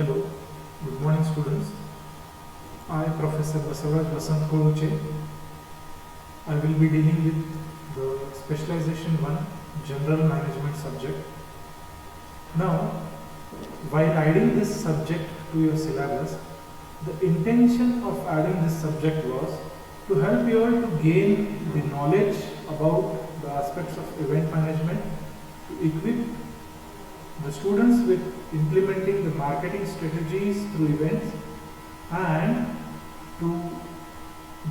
Hello, good morning students. I, Professor Basavaraj Vasant Koluche, I will be dealing with the Specialization 1 General Management subject. Now, while adding this subject to your syllabus, the intention of adding this subject was to help you all to gain the knowledge about the aspects of event management, to equip the students with implementing the marketing strategies through events, and to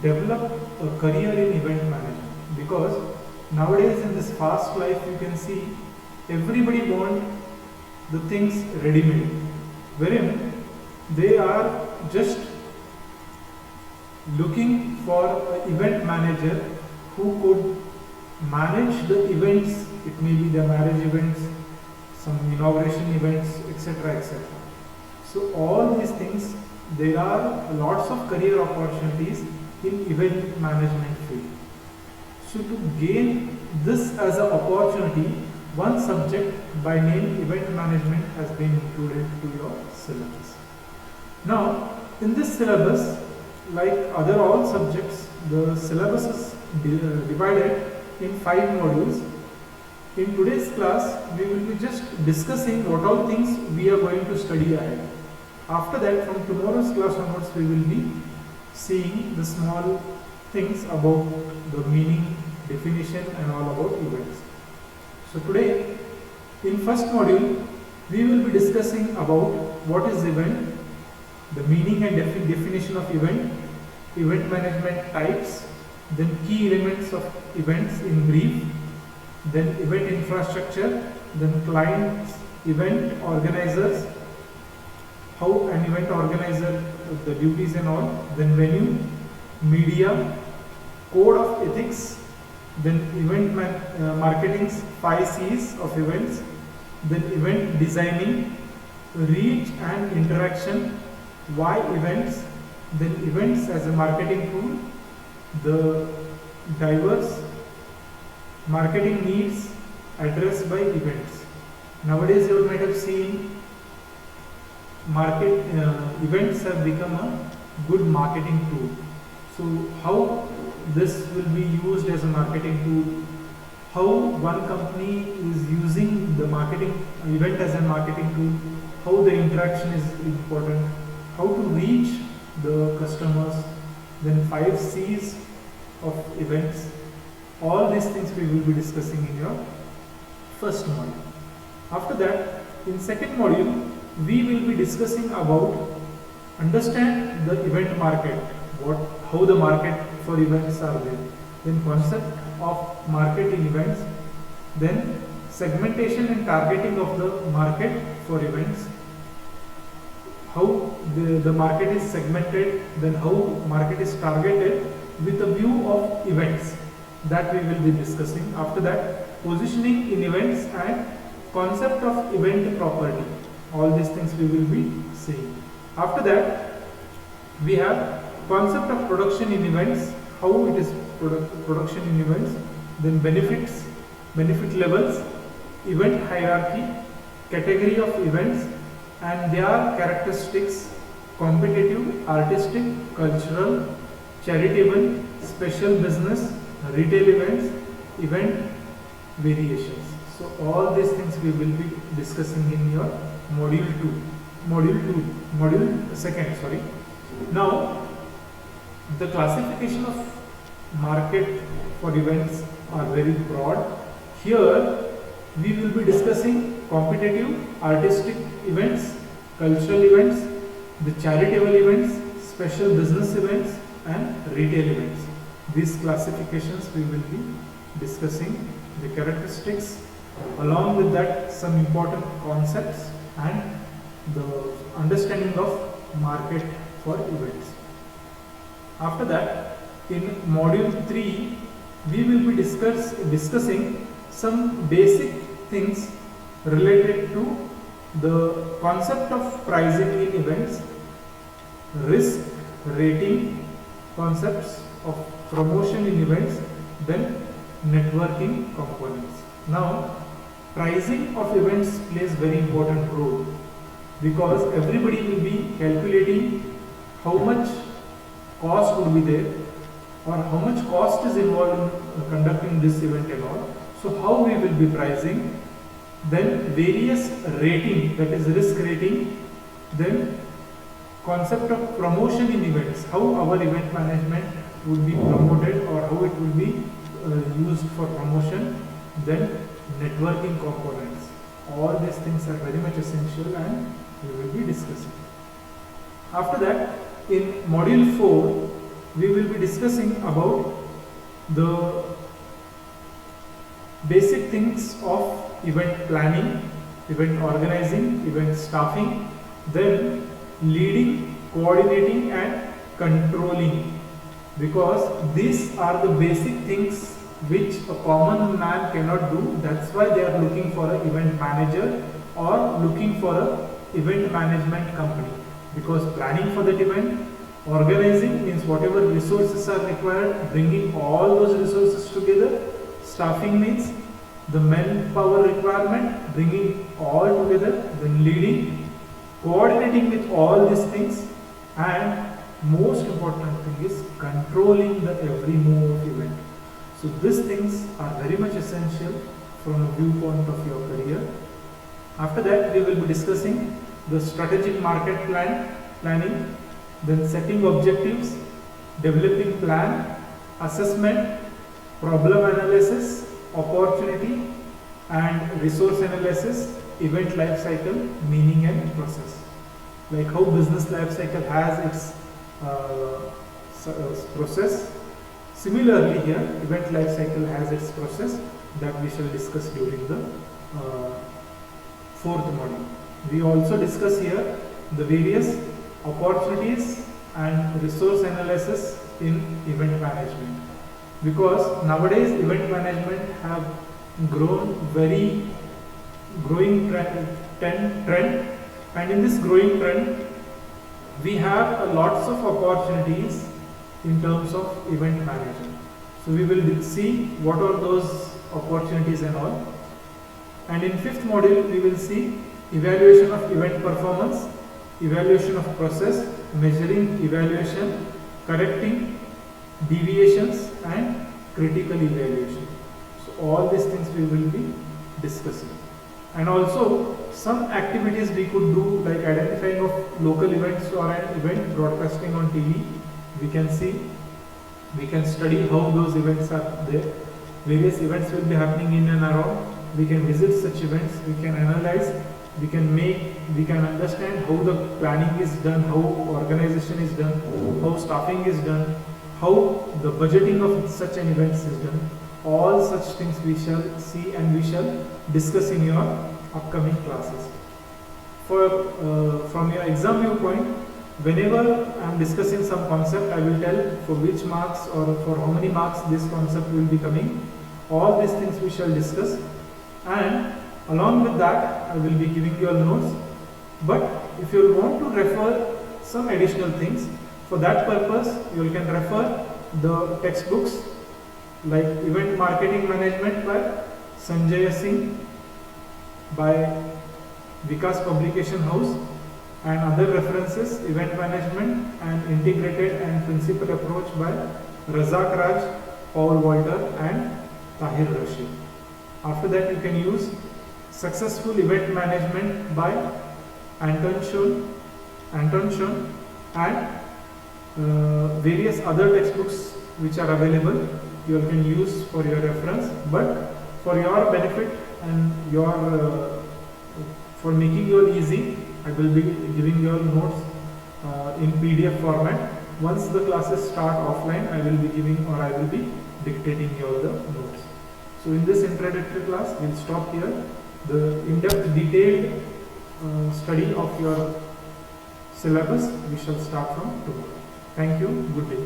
develop a career in event management. Because nowadays in this fast life, you can see everybody want the things ready-made, wherein they are just looking for an event manager who could manage the events. It may be the marriage events, some inauguration events, etc., etc. So all these things, there are lots of career opportunities in event management field. So to gain this as an opportunity, one subject by name event management has been included to your syllabus. Now in this syllabus, like other all subjects, the syllabus is divided in 5 modules. In today's class, we will be just discussing what all things we are going to study ahead. After that, from tomorrow's class onwards, we will be seeing the small things about the meaning, definition and all about events. So today, in first module, we will be discussing about what is event, the meaning and definition of event, event management types, then key elements of events in brief, then event infrastructure, then clients, event organizers, how an event organizer, the duties and all, then venue, media, code of ethics, then event marketing's 5 C's of events, then event designing, reach and interaction, why events, then events as a marketing tool, the diverse marketing needs addressed by events. Nowadays you might have seen events have become a good marketing tool. So how this will be used as a marketing tool, how one company is using the marketing event as a marketing tool, how the interaction is important, how to reach the customers, then 5 C's of events. All these things we will be discussing in your first module. After that, in second module, we will be discussing about understand the event market, how the market for events are there, then concept of market in events, then segmentation and targeting of the market for events, how the market is segmented, then how market is targeted with a view of events, that we will be discussing. After that, positioning in events and concept of event property. All these things we will be seeing. After that, we have concept of production in events, how it is production in events, then benefits, benefit levels, event hierarchy, category of events and their characteristics, competitive, artistic, cultural, charitable, special business, retail events, event variations. So all these things we will be discussing in your module 2. Now the classification of market for events are very broad. Here we will be discussing competitive, artistic events, cultural events, the charitable events, special business events and retail events. These classifications we will be discussing, the characteristics, along with that some important concepts and the understanding of market for events. After that, in module 3, we will be discussing some basic things related to the concept of pricing in events, risk rating, concepts of promotion in events, then networking components. Now, pricing of events plays very important role. because everybody will be calculating how much cost would be there or how much cost is involved in conducting this event and all. So how we will be pricing, then various rating, that is risk rating, then concept of promotion in events, how our event management would be promoted or how it will be used for promotion, then networking components. All these things are very much essential and we will be discussing. After that, in module 4, we will be discussing about the basic things of event planning, event organizing, event staffing, then leading, coordinating and controlling, because these are the basic things which a common man cannot do. That's why they are looking for an event manager or looking for a event management company, because planning for that event, organizing means whatever resources are required, bringing all those resources together. Staffing means the manpower requirement, bringing all together. Then leading, coordinating with all these things, and most important thing is controlling the every move of event. So these things are very much essential from a viewpoint of your career. After that, we will be discussing the strategic market planning, then setting objectives, developing plan, assessment, problem analysis, opportunity and resource analysis, event life cycle, meaning and process. Like how business life cycle has its process. Similarly here, event life cycle has its process that we shall discuss during the 4th module. We also discuss here the various opportunities and resource analysis in event management, because nowadays event management have grown very growing trend, and in this growing trend we have lots of opportunities in terms of event manager. So we will see what are those opportunities and all. And in 5th module we will see evaluation of event performance, evaluation of process, measuring evaluation, correcting deviations and critical evaluation. So all these things we will be discussing. And also some activities we could do, like identifying of local events or an event broadcasting on TV. We can see, we can study how those events are there. Various events will be happening in and around. We can visit such events, we can analyze, we can understand how the planning is done, how organization is done, how staffing is done, how the budgeting of such an event is done. All such things we shall see and we shall discuss in your upcoming classes. From your exam viewpoint, whenever I am discussing some concept, I will tell for which marks or for how many marks this concept will be coming. All these things we shall discuss, and along with that I will be giving you all notes. But if you want to refer some additional things, for that purpose you can refer the textbooks like Event Marketing Management by Sanjay Singh, by Vikas Publication House, and other references, Event Management and Integrated and Principal Approach by Razak Raj, Paul Walter and Tahir Rashid. After that you can use Successful Event Management by Anton Schoen and various other textbooks which are available. You can use for your reference, but for your benefit and your for making you easy, I will be giving your notes in PDF format. Once the classes start offline, I will be giving or I will be dictating you all the notes. So in this introductory class, we'll stop here. The in-depth detailed study of your syllabus we shall start from tomorrow. Thank you. Good day.